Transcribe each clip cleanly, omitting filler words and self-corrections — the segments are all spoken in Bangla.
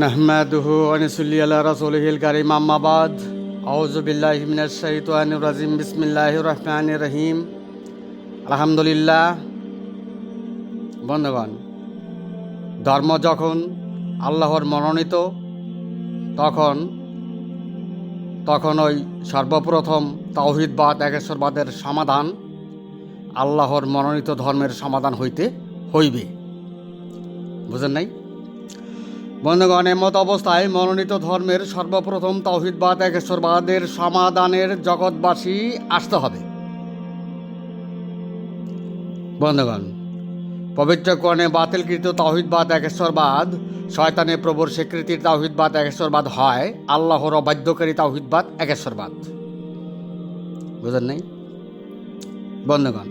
নাহমাদুহু ওয়া নুসাল্লি আলা রাসূলিহিল কারীম আম্মা বাদ আউযু বিল্লাহি মিনাশ শাইতানির রাজিম বিসমিল্লাহির রহমানির রহিম আলহামদুলিল্লাহ। বন্ধুগণ, ধর্ম যখন আল্লাহর মনোনীত তখন ওই সর্বপ্রথম তাওহীদবাদ একেশ্বরবাদের সমাধান আল্লাহর মনোনীত ধর্মের সমাধান হইবে। বুঝেন নাই বন্ধুগণ? এমত অবস্থায় মনোনীত ধর্মের সর্বপ্রথম তাওহীদবাদ একেশ্বরবাদের সমাধানের জগৎবাসী আসতে হবে। বন্ধুগণ, পবিত্র কোরআনে বাতিলকৃত তাওহীদবাদ একেশ্বরবাদ শয়তানের প্রভুর স্বীকৃতির তাওহীদবাদ একেশ্বরবাদ হয় আল্লাহর অবাধ্যকারী তাওহীদবাদ একেশ্বরবাদ। বুঝেন নাই বন্ধুগণ?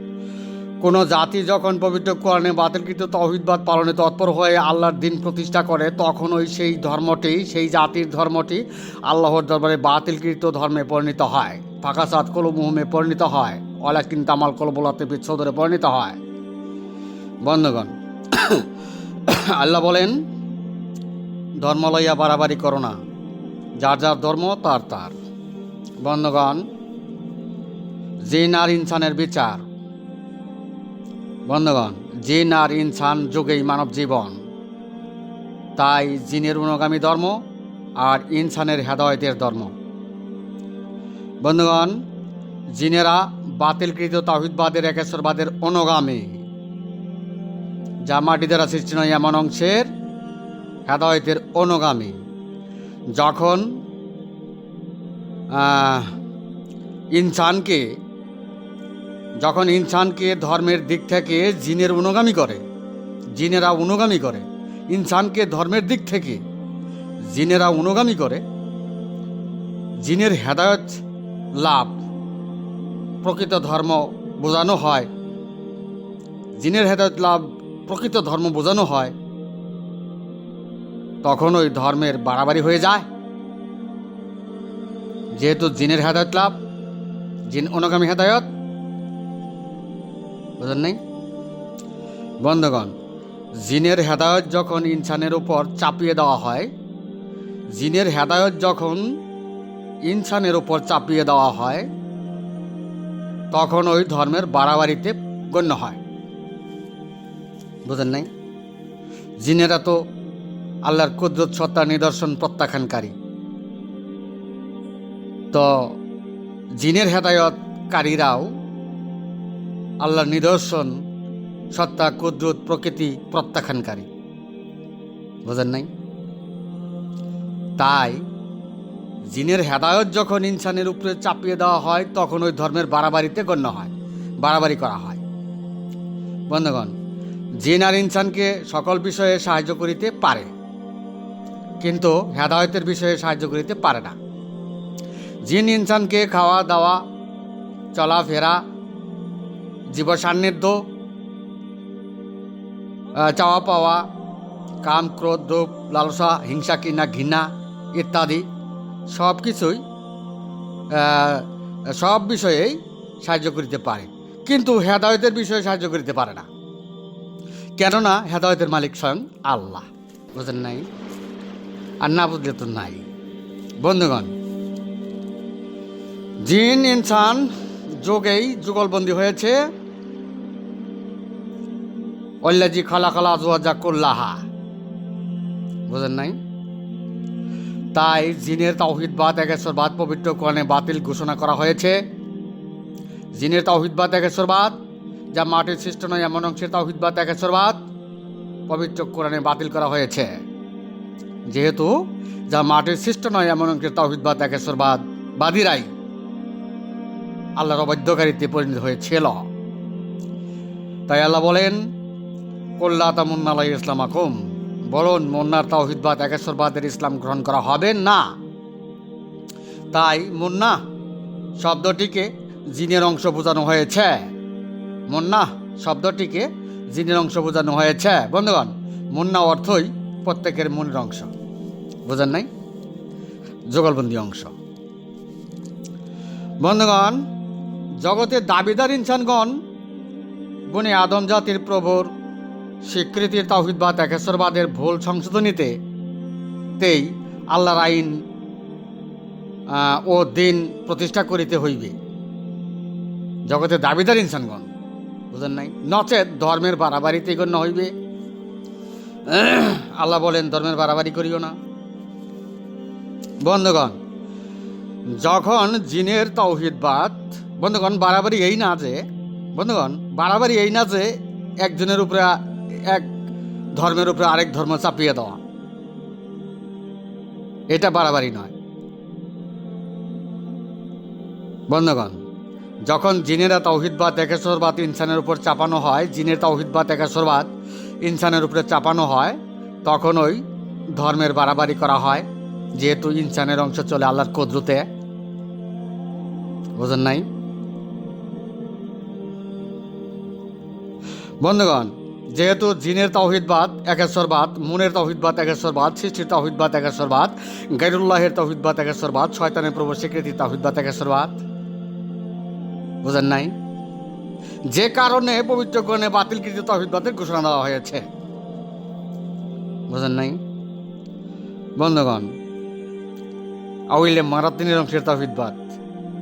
কোনো জাতি যখন পবিত্র কোরআনে বাতিলকৃত তাওহীদবাদ পালনে তৎপর হয়ে আল্লাহর দিন প্রতিষ্ঠা করে তখন সেই জাতির ধর্মটি আল্লাহর দরবারে বাতিলকৃত ধর্মে পরিণত হয়, ফাকাসাত কলুবুহুমে পরিণত হয়, ওয়ালাকিন তামাল কলবুলাতে বিচ্ছদরে পরিণত হয়। বন্ধুগণ, আল্লাহ বলেন, ধর্ম লইয়া বাড়াবাড়ি করো না, যার যার ধর্ম তার তার। বন্ধুগণ, জিন আর ইনসানের বিচার। বন্ধুগণ, জিন আর ইনসান যুগেই মানব জীবন, তাই জিনের অনুগামী ধর্ম আর ইনসানের হেদায়েতের ধর্ম। বন্ধুগণ, জিনেরা বাতিলকৃত তাওহীদবাদের একেশ্বরবাদের অনুগামী, যা মাটি দ্বারা সৃষ্টি নয় এমন অংশের হেদায়েতের অনুগামী। যখন ইনসানকে ধর্মের দিক থেকে জিনেরা অনুগামী করে, ইনসানকে ধর্মের দিক থেকে জিনেরা অনুগামী করে, জিনের হেদায়েত লাভ প্রকৃত ধর্ম বোঝানো হয়, জিনের হেদায়েত লাভ প্রকৃত ধর্ম বোঝানো হয়, তখন ওই ধর্মের বাড়াবাড়ি হয়ে যায়। যেহেতু জিনের হেদায়েত লাভ, জিন অনুগামী হেদায়েত। বুঝেন নাই বন্ধুগণ? জিনের হেদায়েত যখন ইনসানের উপর চাপিয়ে দেওয়া হয়, তখন ওই ধর্মের বাড়াবাড়িতে গণ্য হয়। বুঝেন নাই? জিনেরা তো আল্লাহর কুদরত সত্তার নিদর্শন প্রত্যাখ্যানকারী, তো জিনের হেদায়েতকারীরাও আল্লাহর নিদর্শন সত্তা কুদরত প্রকৃতি প্রত্যাখ্যানকারী। বুঝেন নাই? তাই জিনের হেদায়েত যখন ইনসানের উপরে চাপিয়ে দেওয়া হয় তখন ওই ধর্মের বাড়াবাড়িতে গণ্য হয়, বাড়াবাড়ি করা হয়। বন্ধুগণ, জিন আর ইনসানকে সকল বিষয়ে সাহায্য করিতে পারে, কিন্তু হেদায়েতের বিষয়ে সাহায্য করিতে পারে না। জিন ইনসানকে খাওয়া দাওয়া, চলাফেরা, জীব সান্নিধ্য, চাওয়া পাওয়া, কাম ক্রোধ লোভ লালসা হিংসা কিনা ঘৃণা ইত্যাদি সব বিষয়েই সাহায্য করিতে পারে, কিন্তু হেদায়েতের বিষয়ে সাহায্য করিতে পারে না। কেননা হেদায়েতের মালিক স্বয়ং আল্লাহ। বুঝেন নাই? আর না বুঝলে তো নাই। বন্ধুগণ, জিন ইনসান যোগেই যুগলবন্দি হয়েছে ওয়াল্লাযী খালাকাল আজওয়াজা কুল্লাহা। বুঝেন নাই? তাই জিনের তাওহীদবাদ একেশ্বরবাদ পবিত্র কোরআনে বাতিল ঘোষণা করা হয়েছে। জিনের তাওহীদবাদ একেশ্বরবাদ, যা মাটির সৃষ্ট নয় এমন অংশের তাওহীদবাদ একেশ্বরবাদ পবিত্র কোরআনে বাতিল করা হয়েছে। যেহেতু যা মাটির সৃষ্ট নয় এমন অংশের তাওহীদবাদ একেশ্বরবাদ বাদীরাই আল্লাহর অবাধ্যকারীতে পরিণত হয়েছিল, তাই আল্লাহ বলেন, কুল্লা তামুন্না আলাইয়া ইসলামাকুম, বলুন মুন্নার তাওহীদবাদ একেশ্বরবাদের ইসলাম গ্রহণ করা হবে না। তাই মুন্না শব্দটিকে জিনের অংশ বোঝানো হয়েছে। বন্ধুগণ, মুন্না অর্থই প্রত্যেকের মনের অংশ। বুঝেন নাই? যুগলবন্দি অংশ। বন্ধুগণ, জগতের দাবিদার ইনসানগণ বনি আদম জাতির প্রভুর স্বীকৃতির তাওহীদবাদ একেশ্বরবাদের ভুল সংশোধনীতে তেই আল্লাহর আইন ও দিন প্রতিষ্ঠা করিতে হইবে জগতে দাবিদার ইনসানগণ, বুঝেন নাই? নচেত ধর্মের বাড়াবাড়িতে গণ্য হইবে। আল্লাহ বলেন ধর্মের বাড়াবাড়ি করিও না। বন্ধুগণ, যখন জিনের তাওহীদবাদ, বন্ধুগণ বাড়াবাড়ি এই না যে, বন্ধুগণ বাড়াবাড়ি এই না যে একজনের উপরে এক ধর্মের উপরে আরেক ধর্ম চাপিয়ে দেওয়া, এটা বাড়াবাড়ি নয়। বন্ধুগণ, যখন জিনেরা তাওহীদবাদ একেশ্বরবাদ ইনসানের উপর চাপানো হয়, জিনের তাওহীদবাদ একেশ্বরবাদ ইনসানের উপরে চাপানো হয়, তখন ওই ধর্মের বাড়াবাড়ি করা হয়, যেহেতু ইনসানের অংশ চলে আল্লাহর কুদরতে। বুঝেন নাই? বন্ধুগণ, যেহেতু জিনের তাওহীদবাদ একেশ্বরবাদ, মুনের তাওহীদবাদ একেশ্বরবাদ, সৃষ্টির তাওহীদবাদ একেশ্বরবাদ, গায়রুল্লাহের তাওহীদবাদ একেশ্বরবাদ, শয়তানের প্রভু স্বীকৃতির তাওহীদবাদ একেশ্বরবাদ। বুঝেন নাই? যে কারণে পবিত্র কোরআনে বাতিলকৃত তাওহীদবাদের ঘোষণা দেওয়া হয়েছে। বুঝেন নাই? বন্ধুগণ, আউইলে মারাতিনের অংশের তাওহীদবাদ,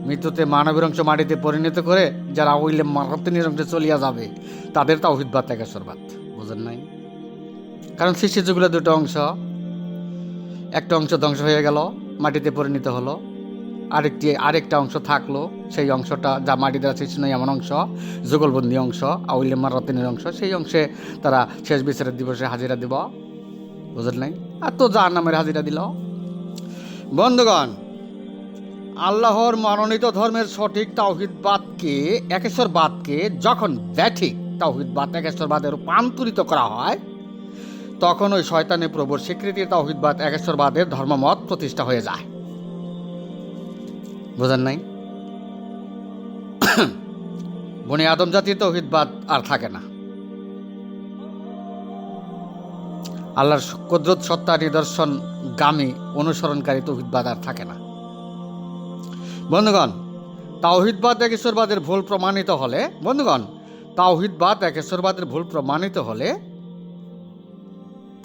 মৃত্যুতে মানবের অংশ মাটিতে পরিণত করে যারা আউইলে মারাতিনের অংশে চলিয়া যাবে তাদের তাওহীদবাদ একেশ্বরবাদ। বুঝেন নাই? কারণ সৃষ্টির যুগলে দুটো অংশ, একটা অংশ ধ্বংস হয়ে গেল, মাটিতে পরিণত হলো, আরেকটা অংশ থাকলো, সেই অংশটা যা মাটি দ্বারা সৃষ্টি নয় এমন অংশ, যুগলবন্দি অংশ, আউইলে মারাতিনের অংশ, সেই অংশে তারা শেষ বিচারের দিবসে হাজিরা দিব। বুঝেন নাই? আর তো জাহান্নামের হাজিরা দিল। বন্ধুগণ, আল্লাহর মনোনীত ধর্মের সঠিক তাওহীদবাদকে একেশ্বরবাদকে যখন ব্যাঠিক তাওহীদবাদ একেশ্বরবাদে রূপান্তরিত করা হয়, তখন ওই শয়তানি প্রভুর স্বীকৃতির তাওহীদবাদ একেশ্বরবাদের ধর্মমত প্রতিষ্ঠা হয়ে যায়। বুঝেন নাই? বনি আদম জাতির তাওহীদবাদ আর থাকে না। আল্লাহর কুদরত সত্তা নিদর্শন গামী অনুসরণকারী তাওহীদবাদ আর থাকে না। বন্ধুগণ, তাওহীদবাদ একেশ্বরবাদের ভুল প্রমাণিত হলে, বন্ধুগণ তাওহীদবাদ একেশ্বরবাদের ভুল প্রমাণিত হলে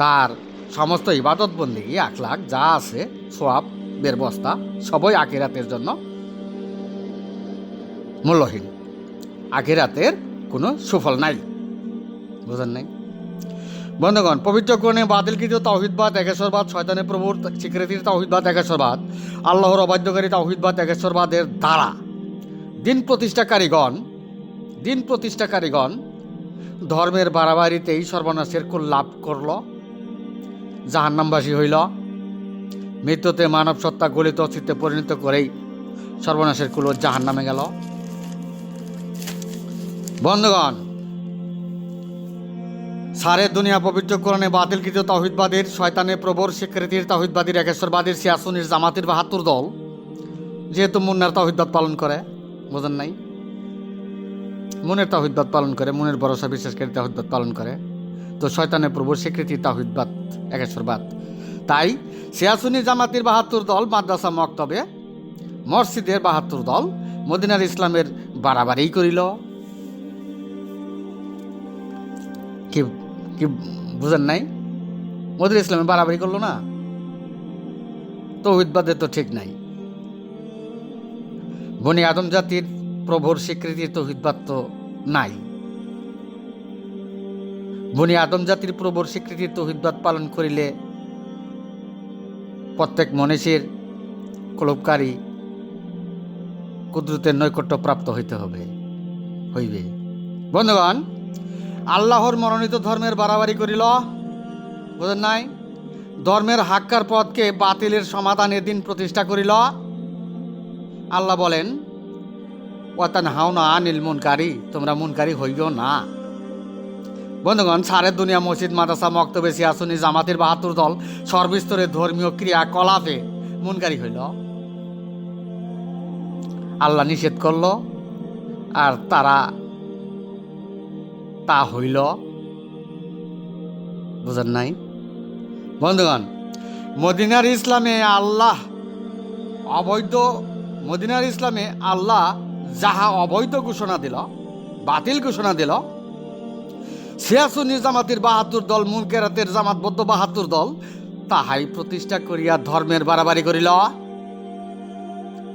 তার সমস্ত ইবাদত বন্দেগী আখলাক যা আছে সওয়াবের বস্তা সবই আখিরাতের জন্য মূল্যহীন, আখিরাতের কোনো সুফল নাই। বুঝেন নাই? বন্ধুগণ, পবিত্র কোরআনে বাতিলকৃত তাওহীদবাদ একেশ্বরবাদ, শয়তানের প্রভুর স্বীকৃতির তাওহীদবাদ একেশ্বরবাদ, আল্লাহর অবাধ্যকারী তাওহীদবাদ একেশ্বরবাদের দ্বারা দিন প্রতিষ্ঠাকারীগণ ধর্মের বাড়াবাড়িতেই সর্বনাশের কুল লাভ করল, জাহান্নামবাসী হইল, মৃত্যুতে মানব সত্তা গলিত অস্তিত্বে পরিণত করেই সর্বনাশের কুল জাহান্নামে গেল। বন্ধুগণ, সারে দুনিয়া পবিত্র কোরআনে বাতিলকৃত তাওহীদবাদীর, শয়তানের প্রভুর স্বীকৃতির তাওহীদবাদীর, একেশ্বরবাদীর, শিয়া সুন্নির, জামাতির ৭২ দল যেহেতু মুন্নার তাওহীদবাদ পালন করে, বোঝেন নাই? মুনের তাওহীদবাদ পালন করে, মুনের ভরসা বিশ্বাসকারী তাওহীদবাদ পালন করে, তো শয়তানের প্রভুর স্বীকৃতির তাওহীদবাদ একেশ্বরবাদ। তাই শিয়া সুন্নি জামাতির ৭২ দল, মাদ্রাসা মক্তবে মসজিদের ৭২ দল মদিনার ইসলামের বাড়াবাড়ি করিল। কি কি বুঝেন নাই? মদিনার ইসলামে বাড়াবাড়ি করলো না? তাওহীদবাদের তো ঠিক নাই। বনি আদম জাতির প্রভুর স্বীকৃতির তাওহীদবাদ তো নাই। বনি আদম জাতির প্রভুর স্বীকৃতির তাওহীদবাদ পালন করিলে প্রত্যেক মনীষীর কলবকারী কুদরতের নৈকট্য প্রাপ্ত হইবে। বন্ধুগণ, আল্লাহর মনোনীত ধর্মের বাড়াবাড়ি করিল, বুঝেন নাই? ধর্মের হাক্কার পথকে বাতিলের সমাধানের দিন প্রতিষ্ঠা করিল। আল্লাহ বলেন, ওয়াতানহাউনা আনিল মুনকারি, তোমরা মুনকারি হইও না। বন্ধুগণ, সারে দুনিয়া মসজিদ, মাদ্রাসা, মক্তবে, শিয়া সুন্নি জামাতের ৭২ দল সর্বস্তরে ধর্মীয় ক্রিয়াকলাপে মুনকারি হইল। আল্লাহ নিষেধ করল আর তারা তা হইল। বুঝেন নাই? বন্ধুগণ, মদিনার ইসলামে আল্লাহ যাহা অবৈধ ঘোষণা দিল, বাতিল ঘোষণা দিল, শিয়া সুন্নি জামাতের ৭২ দল, মুনকেরাতের জামাতবদ্ধ ৭২ দল তাহাই প্রতিষ্ঠা করিয়া ধর্মের বাড়াবাড়ি করিল।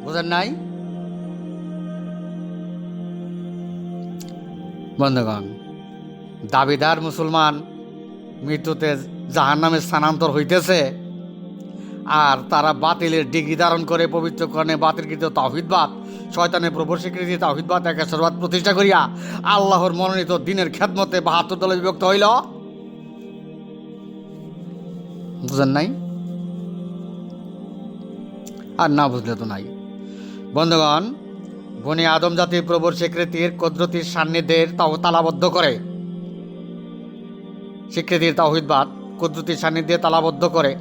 বুঝেন নাই বন্ধুগণ? দাবিদার মুসলমান মৃত্যুতে জাহান্নামে স্থানান্তর হইতেছে, আর তারা বাতিলের ডিগ্রি ধারণ করে পবিত্র কোরআনে বাতিলকৃত তাওহীদবাদ, শয়তানের প্রভুর স্বীকৃতি তাওহীদবাদ একেশ্বরবাদ প্রতিষ্ঠা করিয়া আল্লাহর মনোনীত দ্বীনের খেদমতে ৭২ দলে বিভক্ত হইল। বুঝেন নাই? আর না বুঝলে তো নাই। বন্ধুগণ, বনি আদম জাতির প্রভুর স্বীকৃতির কুদরতির সান্নিধ্যের তালাবদ্ধ করে, স্বীকৃতির তাওহীদবাদ কুদরতির সান্নিধ্যে তালাবদ্ধ করে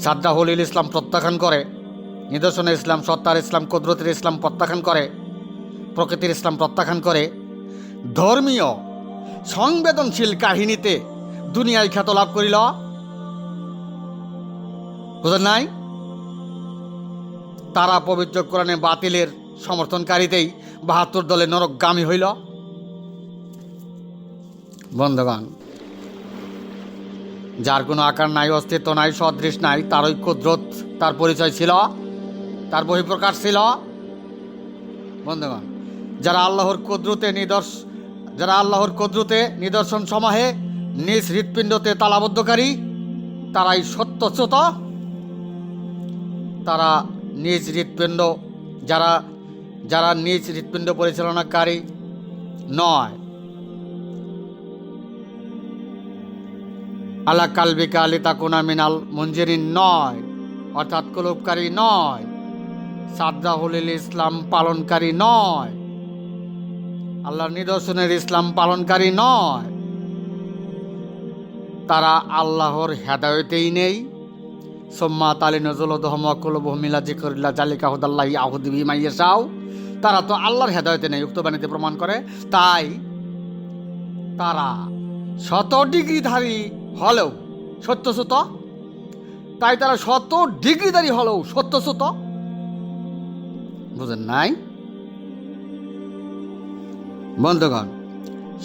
সাদ্দাহুল ইসলাম প্রত্যাখ্যান করে, নিদর্শনে ইসলাম, সত্তার ইসলাম, কুদরতের ইসলাম প্রত্যাখ্যান করে, প্রকৃতির ইসলাম প্রত্যাখ্যান করে, ধর্মীয় সংবেদনশীল কাহিনীতে দুনিয়ায় খ্যাত লাভ করিল। বুঝেন নাই? তারা পবিত্র কোরআনে বাতিলের সমর্থনকারীতেই ৭২ দলে নরকগামী হইল। বন্ধুগণ, যার কোনো আকার নাই, অস্তিত্ব নাই, সদৃশ নাই, তারই কুদরত তার পরিচয় ছিল, তার বহিঃপ্রকাশ ছিল। বন্ধুগণ, যারা আল্লাহর কুদরতে নিদর্শন সমূহে নিজ হৃৎপিণ্ডতে তালাবদ্ধকারী, তারাই সত্যচ্যুত। তারা নিজ হৃৎপিণ্ড, যারা নিজ হৃৎপিণ্ড পরিচালনাকারী নয়, আলা কালবিকা আলি তাকুনা মিনাল মঞ্জিরিন নয়, অর্থাৎ কলুবকারী নয়, সাদ্দাহুল ইসলাম পালনকারী নয়, আল্লাহর নিদর্শনের ইসলাম পালনকারী নয়, তারা আল্লাহর হেদায়েতেই নেই। সোম্মা তালি নজল ধমকুলবহমিলা জিকরিল্লা জালিকা হুদাল্লাহি আহুদিবি মাইয়াশাও, তারা তো আল্লাহর হেদায়েতে নেই, উক্ত বাণীতে প্রমাণ করে। তাই তারা ১০০ ডিগ্রিধারী হলেও সত্যচ্যুত, তাই তারা ১০০ ডিগ্রিধারী হলেও সত্যচ্যুত। বুঝেন নাই বন্ধুগণ?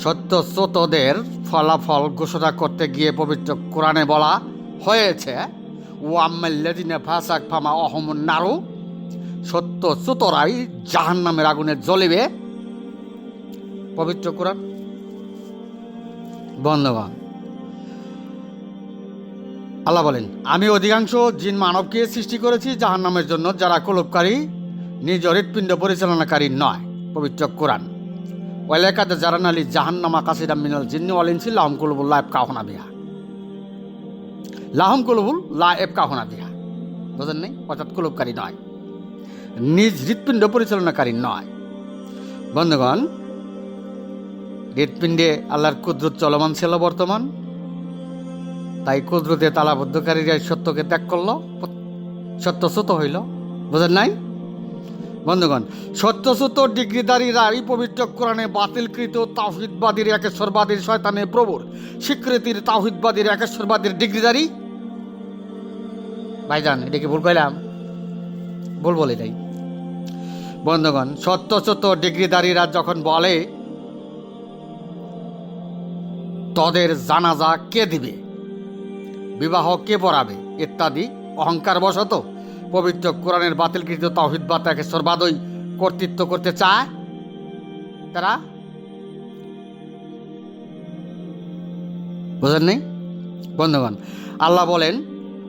সত্যচ্যুতদের ফলাফল ঘোষণা করতে গিয়ে পবিত্র কোরআনে বলা হয়েছে, ওয়াম্মাল্লাযিনা ফাসাক ফামা অহমুন নারু, সত্যচ্যুতরাই জাহান্নামের আগুনে জ্বলিবে। পবিত্র কোরআন। বন্ধুগণ, আল্লাহ বলেন, আমি অধিকাংশ জিন মানবকে সৃষ্টি করেছি জাহান্নামের জন্য, যারা কলুবকারী, নিজ হৃৎপিণ্ড পরিচালনাকারী নয়। পবিত্র কোরআন। ওয়ালাকাদ জারানা লি জাহান্নামা কাসীরাম মিনাল জিন্নি ওয়াল ইনসি লাহুম কুলুবুন লা ইয়াফকাহুনা বিহা, লাহুম কুলুবুন লা ইয়াফকাহুনা বিহা। বুঝেন নাই? অর্থাৎ কলুবকারী নয়, নিজ হৃৎপিণ্ড পরিচালনাকারী নয়। বন্ধুগণ, হৃৎপিণ্ডে আল্লাহর কুদরত চলমান ছিল বর্তমান, তাই কুদরতে তালাবদ্ধকারীরা সত্যকে ত্যাগ করল, সত্যচ্যুত হইল। বুঝেন নাই বন্ধুগণ? সত্যচ্যুত ডিগ্রিধারীরাই পবিত্র কোরআনে বাতিলকৃত তাওহীদবাদীর, একেশ্বরবাদীর, শয়তানের প্রভুর স্বীকৃতির তাওহীদবাদীর, একেশ্বরবাদীর ডিগ্রিধারী। ভাইজান, এটা কি ভুল কইলাম? ভুল বলে নাই বন্ধুগণ। সত্যচ্যুত ডিগ্রিধারীরা যখন বলে তাদের জানাজা কে দিবে, বিবাহ কে পড়াবে ইত্যাদি অহংকার বশত পবিত্র কোরআনের বাতিলকৃত তাওহীদবাদ, একেশ্বরবাদই কর্তৃত্ব করতে চায় তারা। বুঝেন নেই বন্ধুগণ? আল্লাহ বলেন,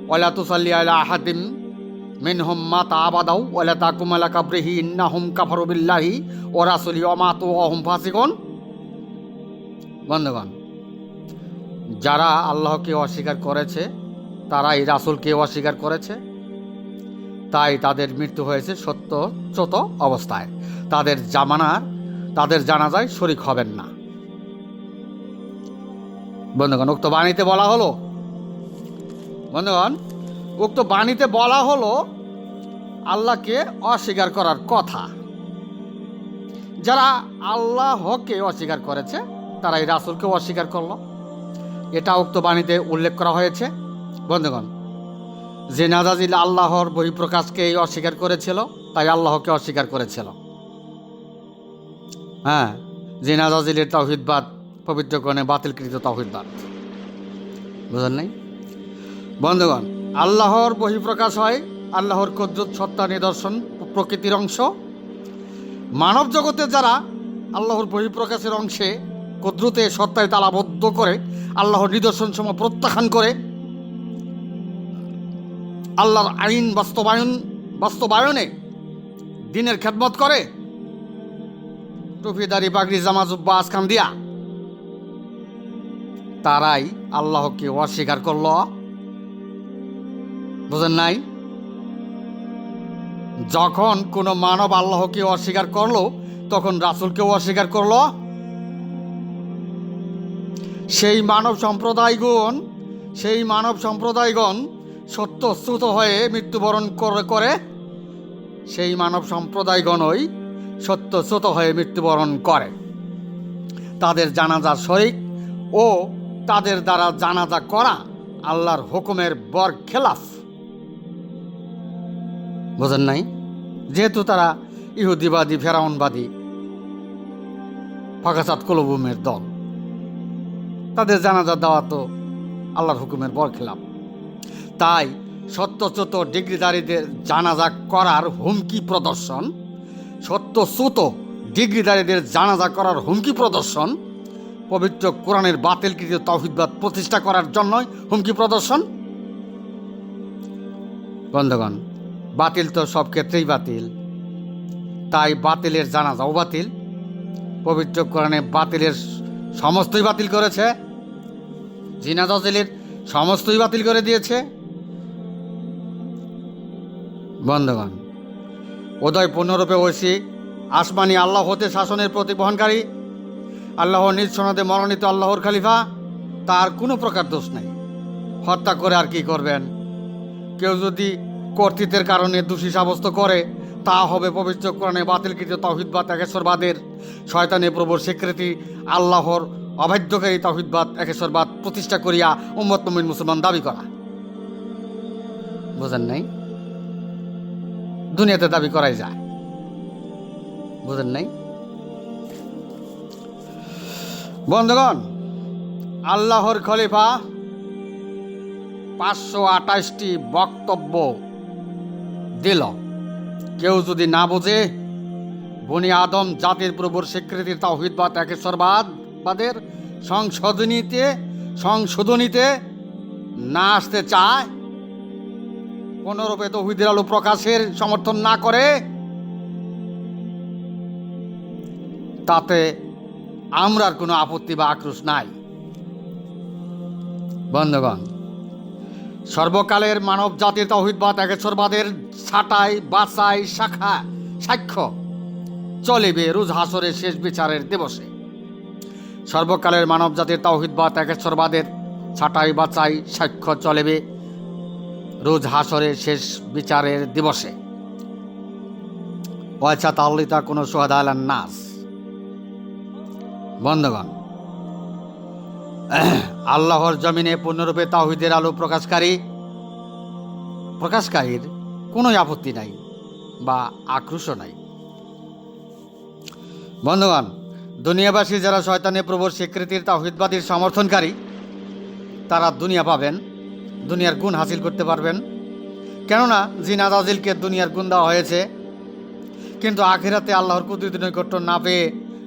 ওয়ালা তুসাল্লি আলা আহাদিম মিনহুম মাতা আবাদাউ ওয়ালা তাকুম আলা কাবরিহি ইন্নাহুম কাফারু বিল্লাহি ওয়া রাসূলিহি ওয়া মাতু ওয়া হুম ফাসিকুন। বন্ধুগণ, যারা আল্লাহকে অস্বীকার করেছে, তারা এই রাসূলকে অস্বীকার করেছে, তাই তাদের মৃত্যু হয়েছে সত্যচ্যুত অবস্থায়। তাদের জানাজায় শরীক হবেন না। বন্ধুগণ, উক্ত বাণীতে বলা হলো, আল্লাহকে অস্বীকার করার কথা। যারা আল্লাহকে অস্বীকার করেছে, তারা এই রাসূলকেও অস্বীকার করলো, এটা উক্ত বাণীতে উল্লেখ করা হয়েছে। বন্ধুগণ, যে নাজাজিল আল্লাহর বহিঃপ্রকাশকে অস্বীকার করেছিল, তাই আল্লাহকে অস্বীকার করেছিল। হ্যাঁ, যে নাজাজিলের তাওহীদবাদ পবিত্র কোরআনে বাতিলকৃত তাওহীদবাদ। বুঝেন নাই? বন্ধুগণ, আল্লাহর বহিঃপ্রকাশ হয়, আল্লাহর কুদরত সত্তা নিদর্শন প্রকৃতির অংশ। মানব জগতে যারা আল্লাহর বহিঃপ্রকাশের অংশে কুদরতে সত্তায় তালাবদ্ধ করে আল্লাহর নিদর্শন সমূহ প্রত্যাখ্যান করে আল্লাহর আইন বাস্তবায়নে দিনের খেদমত করে, টুপিদারি পাগড়ি জামা জুব্বা আসখান দিয়া, তারাই আল্লাহকে অস্বীকার করল। বুঝেন নাই? যখন কোনো মানব আল্লাহকে অস্বীকার করলো, তখন রাসূলকেও অস্বীকার করলো। সেই মানব সম্প্রদায়গণ সত্যচ্যুত হয়ে মৃত্যুবরণ করে সেই মানব সম্প্রদায়গণই সত্যচ্যুত হয়ে মৃত্যুবরণ করে। তাদের জানাজার শরীক ও তাদের দ্বারা জানাজা করা আল্লাহর হুকুমের বরখেলাফ। বোঝেন নাই? যেহেতু তারা ইহুদিবাদী, ফেরাউনবাদী, ফাঁকাসাত কুলুবুমের দল, তাদের জানাজা দেওয়া তো আল্লাহর হুকুমের বরখেলাফ। তাই সত্যচ্যুত ডিগ্রিধারীদের জানাজা করার হুমকি প্রদর্শন, পবিত্র কোরআনের বাতিলকৃত তাওহীদবাদ প্রতিষ্ঠা করার জন্যই হুমকি প্রদর্শন। বন্ধুগণ, বাতিল তো সব ক্ষেত্রেই বাতিল, তাই বাতিলের জানাজাও বাতিল। পবিত্র কোরআনে বাতিলের সমস্তই বাতিল করেছে, জিনা দাজিলের সমস্তই বাতিল করে দিয়েছে। বন্ধুগণ, উদয় পূর্ণরূপে ঐশী আসমানি আল্লাহ হতে শাসনের প্রতিবহনকারী, আল্লাহর নিজ সনদে মনোনীত আল্লাহর খলিফা, তার কোনো প্রকার দোষ নাই। হত্যা করে আর কি করবেন? কেউ যদি কর্তৃত্বের কারণে দোষী সাব্যস্ত করে, তা হবে পবিত্র কোরআনে বাতিলকৃত তাওহীদবাদ একেশ্বরবাদের শয়তানি প্রভুর স্বীকৃতি আল্লাহর অবাধ্যকারী তাওহীদবাদ একেশ্বরবাদ প্রতিষ্ঠা করিয়া উম্মত মুমিন মুসলমান দাবি করা। বুঝেন নাই? দুনিয়াতে দাবি করাই যায়। বুঝেন নাই? বন্ধুগণ, আল্লাহর খলিফা 528টি বক্তব্য দিল। কেউ যদি না বোঝে, বনি আদম জাতির প্রভুর স্বীকৃতির তাওহীদবাদ একেশ্বরবাদের সংশোধনীতে না আসতে চায়, কোনরূপে তাওহীদের আলো প্রকাশের সমর্থন না করে, তাতে আমরার কোনো আপত্তি বা আক্রোশ নাই। বন্ধুগণ, সর্বকালের মানব জাতির তাওহীদবাদ একেশ্বরবাদের ছাঁটাই বাছাই সাক্ষ্য চলিবে রোজ হাসরের শেষ বিচারের দিবসে। সর্বকালের মানব জাতির তাওহীদবাদ একেশ্বরবাদের ছাঁটাই বাছাই সাক্ষ্য চলিবে রোজ হাসরের শেষ বিচারের দিবসে। ওয়াইসা তাল্লিতা কোনো সুহাদা আলান নাস। বন্ধুগণ, আল্লাহর জমিনে পূর্ণরূপে তাওহীদের আলো প্রকাশকারীর কোনো আপত্তি নাই বা আক্রোশও নাই। বন্ধুগণ, দুনিয়াবাসী যারা শয়তানি প্রভুর স্বীকৃতির তাওহীদবাদীর সমর্থনকারী, তারা দুনিয়া পাবেন, দুনিয়ার গুণ হাসিল করতে পারবেন। কেননা জিনা দাজিলকে দুনিয়ার গুণ দেওয়া হয়েছে, কিন্তু আখিরাতে আল্লাহর কুদরতি নৈকট্য না পেয়ে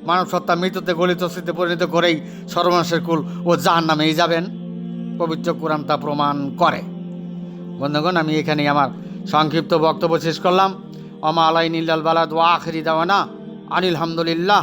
মানব সত্তা মৃত্যুতে গলিত স্মৃতিতে পরিণত করেই সর্বনাশের কুল ও জাহান্নামেই যাবেন। পবিত্র কোরআন তা প্রমাণ করে। বন্ধুগণ, আমি এখানেই আমার সংক্ষিপ্ত বক্তব্য শেষ করলাম। ওমা আলাইনা ইল্লাল বালাগ ওয়া আখিরি দাওয়ানা আনিল হামদুলিল্লাহ।